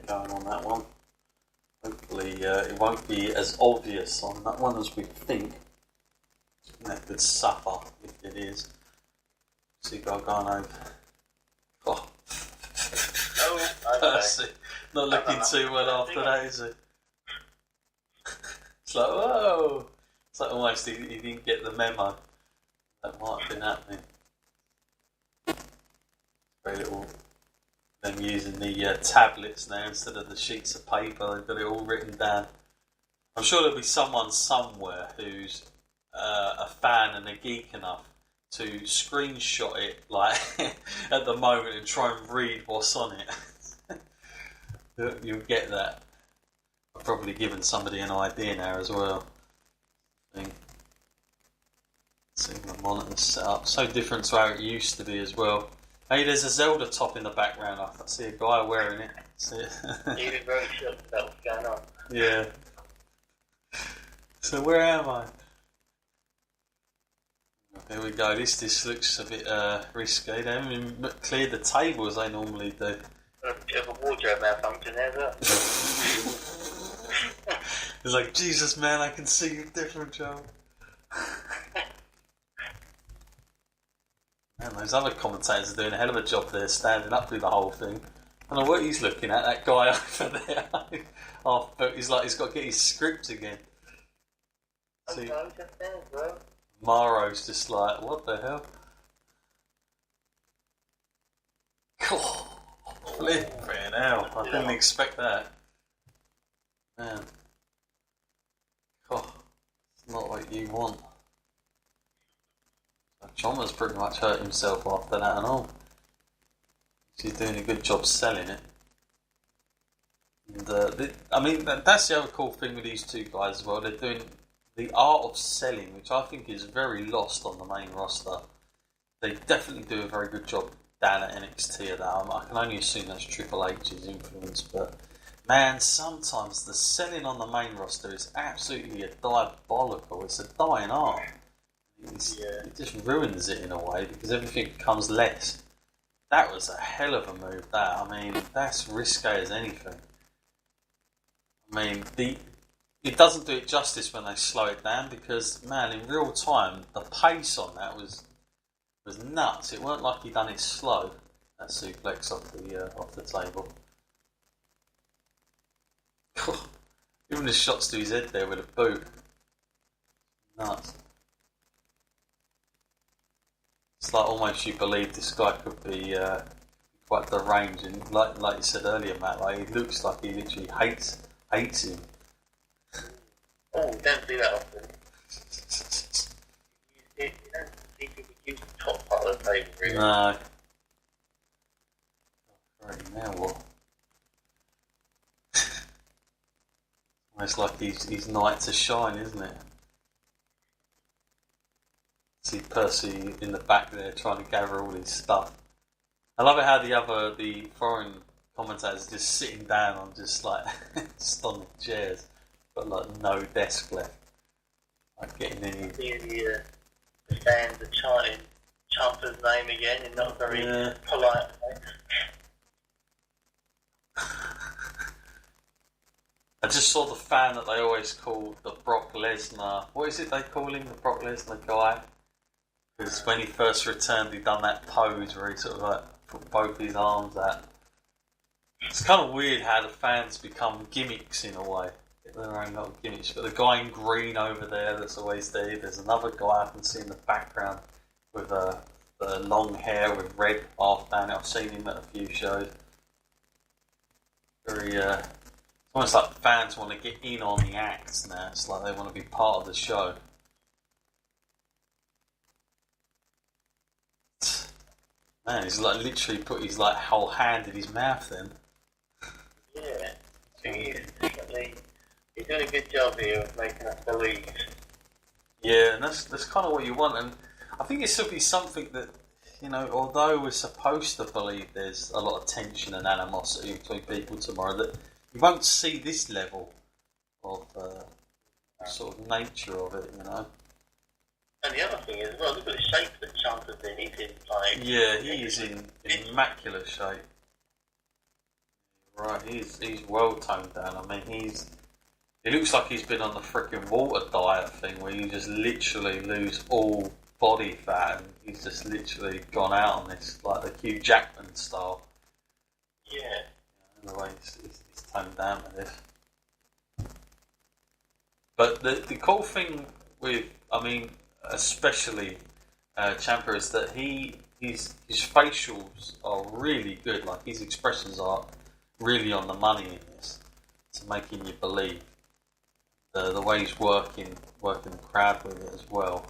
going on that one. Hopefully it won't be as obvious on that one as we think. That could suffer if it is. See, going over. Oh. Percy, not looking too well after that, is it? It's like, whoa! It's like almost he didn't get the memo. That might have been happening. Very little. Them using the tablets now instead of the sheets of paper. They've got it all written down. I'm sure there'll be someone somewhere who's a fan and a geek enough to screenshot it like at the moment and try and read what's on it. You'll get that. I've probably given somebody an idea now as well. See the monitor's set up. So different to how it used to be as well. Hey, there's a Zelda top in the background. I see a guy wearing it. See it? You've been very shocked about what's going on. Yeah. So where am I? There we go. This looks a bit risky. They haven't even cleared the table as they normally do. A bit of a wardrobe malfunction there, though. It's like, Jesus, man, I can see you different, Joe. Man, those other commentators are doing a hell of a job there, standing up through the whole thing. I don't know what he's looking at, that guy over there. He's like, he's got to get his script again. See, Maro's just like, what the hell? God, flipping hell. I didn't expect that. Man. God, it's not what you want. Choma's pretty much hurt himself after that and all. She's doing a good job selling it. And, that's the other cool thing with these two guys as well. They're doing the art of selling, which I think is very lost on the main roster. They definitely do a very good job down at NXT of that. I can only assume that's Triple H's influence, but man, sometimes the selling on the main roster is absolutely diabolical. It's a dying art. It just ruins it in a way because everything becomes less. That was a hell of a move, that. I mean, that's risque as anything. I mean, it doesn't do it justice when they slow it down because, man, in real time, the pace on that was nuts. It weren't like he done it slow, that suplex off the table. Even the shots to his head there with a boot. Nuts. It's like almost you believe this guy could be quite deranged, and like you said earlier, Matt, like he looks like he literally hates him. Oh, you don't see that often. You don't see people use the top part of the table, really. No. Right, now what? Almost like his night to shine, isn't it? See Percy in the back there trying to gather all his stuff. I love it how the foreign commentators are just sitting down on just like just on the chairs, but like no desk left. Like getting any. The fans are chanting Ciampa's name again in not a very polite way. I just saw the fan that they always call the Brock Lesnar. What is it they call him? The Brock Lesnar guy. Because when he first returned, he'd done that pose where he sort of like put both his arms out. It's kind of weird how the fans become gimmicks in a way. Get their own little gimmicks. But the guy in green over there that's always there. There's another guy I can see in the background with the long hair with red half down it. I've seen him at a few shows. Very, it's almost like fans want to get in on the acts now. It's like they want to be part of the show. Man, he's like literally put his like whole hand in his mouth then. Yeah, he's doing a good job here of making us believe. Yeah, and that's kind of what you want, and I think it should be something that, you know, although we're supposed to believe there's a lot of tension and animosity between people tomorrow, that you won't see this level of sort of nature of it, you know. And the other thing is, well, look at the shape that Ciampa's in. He's in like... Yeah, he is in immaculate shape. Right, he's well toned down. I mean, he looks like he's been on the freaking water diet thing where you just literally lose all body fat, and he's just literally gone out on this, like the Hugh Jackman style. Yeah. The way he's toned down with this. But the cool thing with, I mean, especially Ciampa, is that his facials are really good. Like, his expressions are really on the money in this, to making you believe. The way he's working the crowd with it as well.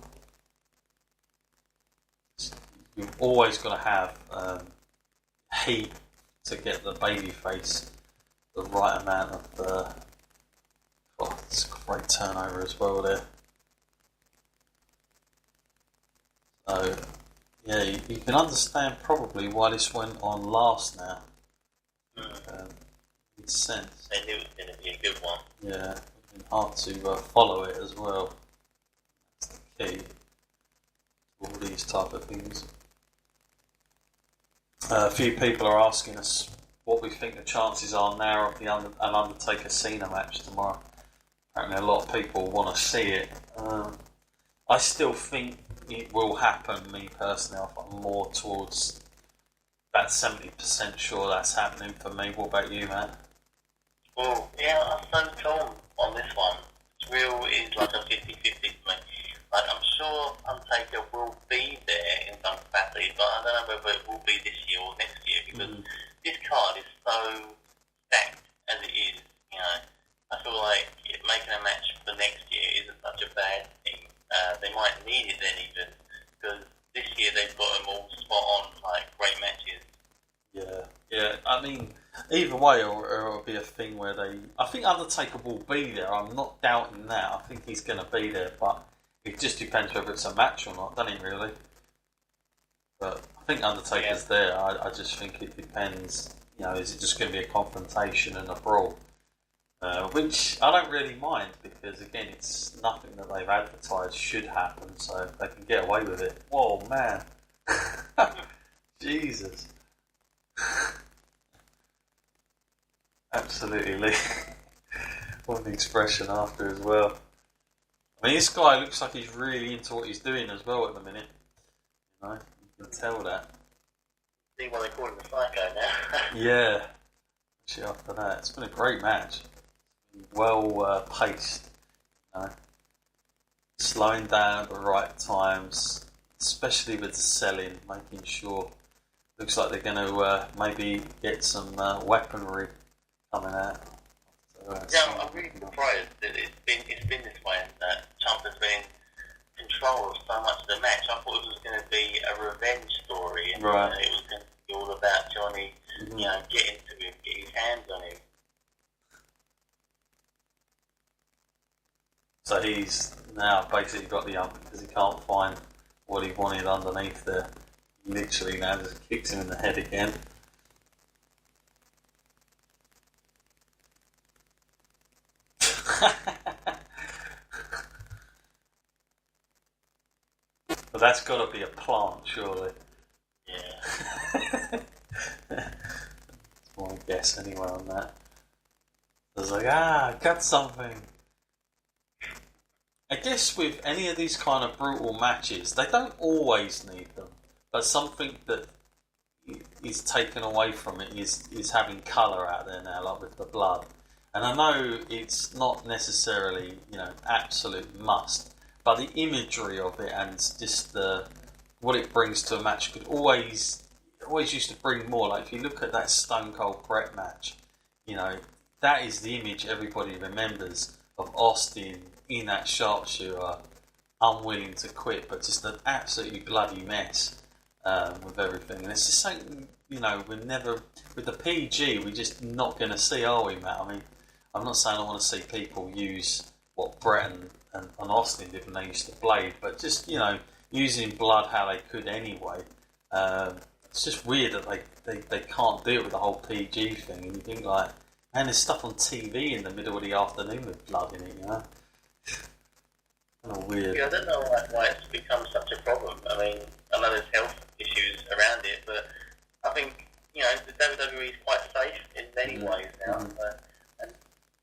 You've always got to have heat to get the baby face the right amount of. Oh, it's a great turnover as well there. So, yeah, you can understand probably why this went on last now. Makes sense. They knew it was going to be a good one. Yeah, it's been hard to follow it as well. That's the key to all these type of things. A few people are asking us what we think the chances are now of an Undertaker Cena match tomorrow. Apparently a lot of people want to see it. I still think it will happen, me personally. I'm more towards about 70% sure that's happening for me. What about you, man? Well, yeah, I'm so torn on this one. Is like a 50-50 for me. Like, I'm sure Undertaker will be there in some capacity, but I don't know whether it will be this year or next year, because this card is so stacked as it is, you know. I feel like making a match for next year isn't such a bad thing. They might need it then even, because this year they've got them all spot on, like great matches. Yeah. I mean, either way, it'll be a thing where I think Undertaker will be there. I'm not doubting that. I think he's going to be there, but it just depends whether it's a match or not, doesn't it, really? But I think Undertaker's there. I just think it depends. You know, is it just going to be a confrontation and a brawl? Which I don't really mind, because again, it's nothing that they've advertised should happen, so they can get away with it. Whoa, man. Jesus. Absolutely. What an expression after as well. I mean, this guy looks like he's really into what he's doing as well at the minute. You know, you can tell that. See why they call him the Psycho now. Yeah. Actually, after that, it's been a great match. Well paced, you know. Slowing down at the right times, especially with the selling, making sure. Looks like they're going to maybe get some weaponry coming out. So, I'm really surprised that it's been this way, and that Ciampa's been in control of so much of the match. I thought it was going to be a revenge story, and right. It was going to be all about Johnny, you know, getting to him, get his hands on him. So he's now basically got the ump because he can't find what he wanted underneath there. Literally now just kicks him in the head again. But that's got to be a plant, surely. Yeah. That's my guess anyway on that. I was like, got something. I guess with any of these kind of brutal matches, they don't always need them. But something that is taken away from it is having colour out there now, like with the blood. And I know it's not necessarily, you know, absolute must, but the imagery of it and just what it brings to a match could always used to bring more. Like if you look at that Stone Cold Brett match, you know, that is the image everybody remembers of Austin in that sharpshooter, unwilling to quit, but just an absolutely bloody mess with everything. And it's just something, you know, we're never, with the PG, we're just not going to see, are we, Matt? I mean, I'm not saying I want to see people use what Brett and Austin did when they used to blade, but just, you know, using blood how they could anyway. It's just weird that they can't do it with the whole PG thing. And you think like, man, there's stuff on TV in the middle of the afternoon with blood in it, you know? Kind of weird. Yeah, I don't know why it's become such a problem. I mean, I know there's health issues around it, but I think, you know, the WWE is quite safe in anyways now, and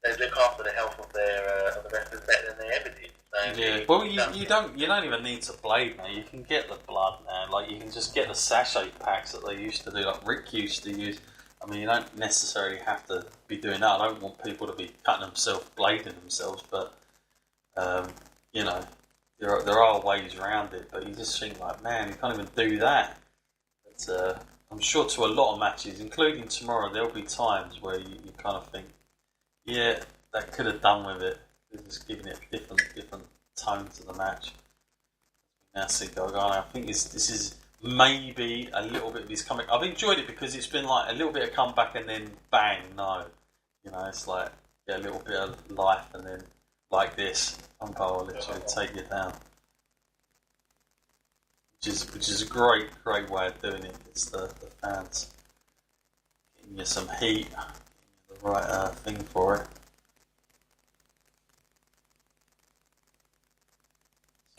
they look after the health of the wrestlers better than they ever did. So Yeah, well, you don't even need to blade now. You can get the blood now. Like you can just get the sachet packs that they used to do, like Rick used to use. I mean, you don't necessarily have to be doing that. I don't want people to be cutting themselves, blading themselves, but you know, there are ways around it. But you just think like, man, you can't even do that. But I'm sure to a lot of matches, including tomorrow, there'll be times where you kind of think, yeah, that could have done with it. They're just giving it a different tone to the match. Now see Gargano. I think this is maybe a little bit of his comeback. I've enjoyed it because it's been like a little bit of comeback and then bang, no. You know, it's like a little bit of life and then like this, Umpire will literally take you down. Which is a great way of doing it. It's the fans getting you some heat, the right thing for it.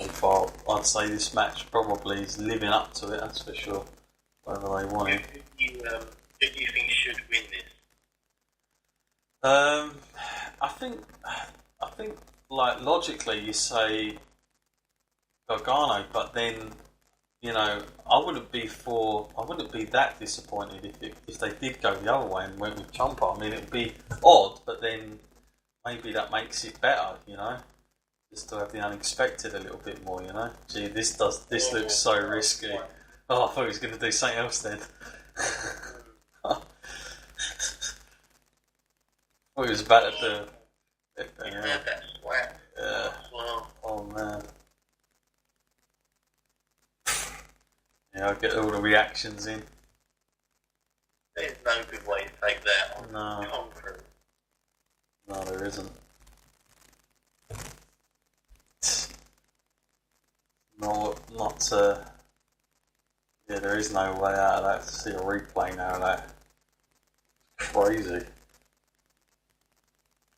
So far, I'd say this match probably is living up to it. That's for sure. Whatever they want it. Who do you think should win this? I think, like logically, you say Gargano, but then you know, I wouldn't be that disappointed if they did go the other way and went with Ciampa. I mean, it'd be odd, but then maybe that makes it better, you know. Just to have the unexpected a little bit more, you know. Gee, this looks so risky. Oh, I thought he was going to do something else then. I thought he was about to do. Yeah. Oh man. Yeah, I'll get all the reactions in. There's no good way to take that on No. concrete. No, there isn't. Yeah, there is no way out of that. To see a replay now of that. Crazy.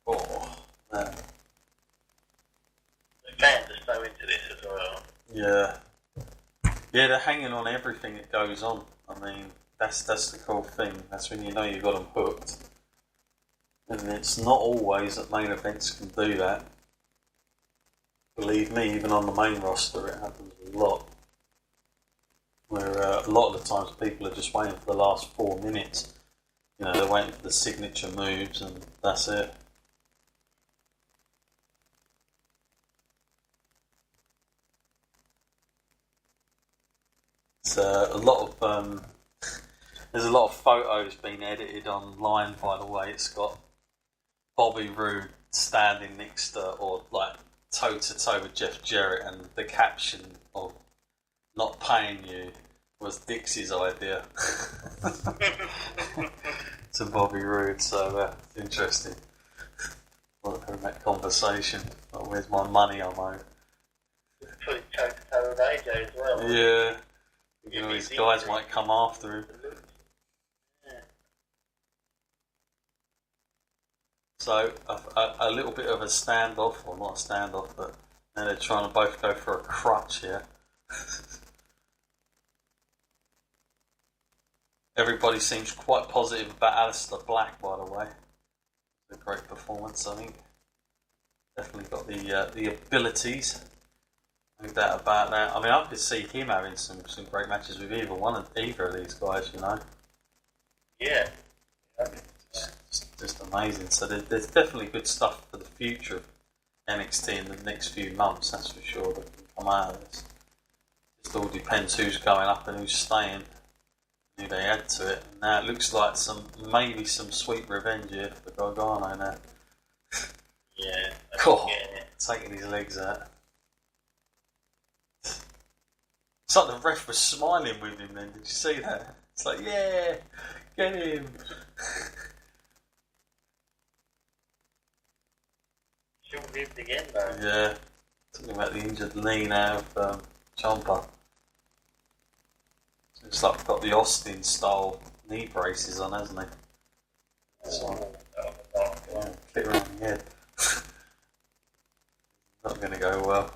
Oh, man. The fans are so into this as well. Yeah. Yeah, they're hanging on everything that goes on. I mean, that's the cool thing. That's when you know you've got them hooked. And it's not always that main events can do that. Believe me, even on the main roster, it happens a lot. Where a lot of the times people are just waiting for the last 4 minutes. You know, they're waiting for the signature moves, and that's it. It's a lot of there's a lot of photos being edited online. By the way, it's got Bobby Roode standing next to, or like toe to toe with Jeff Jarrett, and the caption of "not paying you" was Dixie's idea to Bobby Roode. So it's interesting. Like having that conversation. Like, where's my money I'm owed? Put toe to toe with AJ as well. Yeah. You know, these guys might come after him. Yeah. So, a little bit of a standoff, or not a standoff, but now they're trying to both go for a crutch here. Everybody seems quite positive about Aleister Black, by the way. A great performance, I think. Definitely got the abilities. No doubt about that. I mean, I could see him having some great matches with either of these guys, you know. Yeah. Just amazing. So there's definitely good stuff for the future of NXT in the next few months, that's for sure, that can come out of this. Just all depends who's going up and who's staying, who they add to it. And now it looks like maybe some sweet revenge here for Gargano now. Yeah. Cool. Taking his legs out. It's like the ref was smiling with him then, did you see that? It's like, yeah, get him. Short-lived again though. Yeah, talking about the injured knee now of Ciampa. Looks like got the Austin style knee braces on, hasn't he? So, yeah, fit around the head. Not going to go well.